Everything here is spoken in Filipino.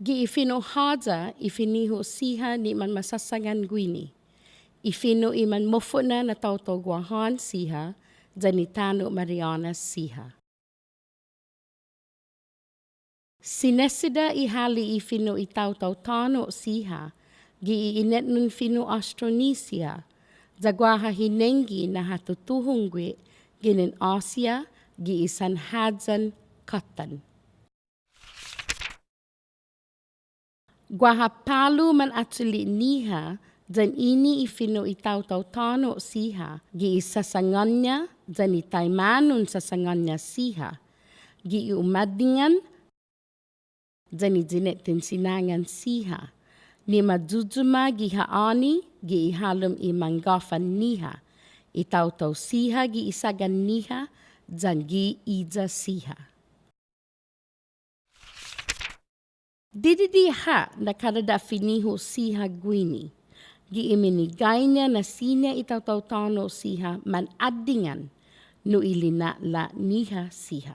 Gi Fino Håya finiho siha ni manmasångan guini. Fino manmófo'na na taotao Guahan siha, ni tano Mariana siha. Sinésedda hale Fino taotao tano siha, gi inetnon Fino Åstronesiha, Guaha hinengge na tutuhon ginen Åsiha, gi sanhayan-kattan. Guaha palu manachule-ñiha, ini Fino taotao tano siha, gi sásangan-ña, ni taimanon sásangan-ña siha, gi umadingan, ni inetnon Sinangan siha, ni majujuma gi haani, gi halum manggåfan-ñiha, taotao siha gi sagan-ñiha, gi iya-siha. Dididiha na karada finiho siha guini, gi iminigay niya na sinya taotao tano siha manadingan no ilina la niha siha.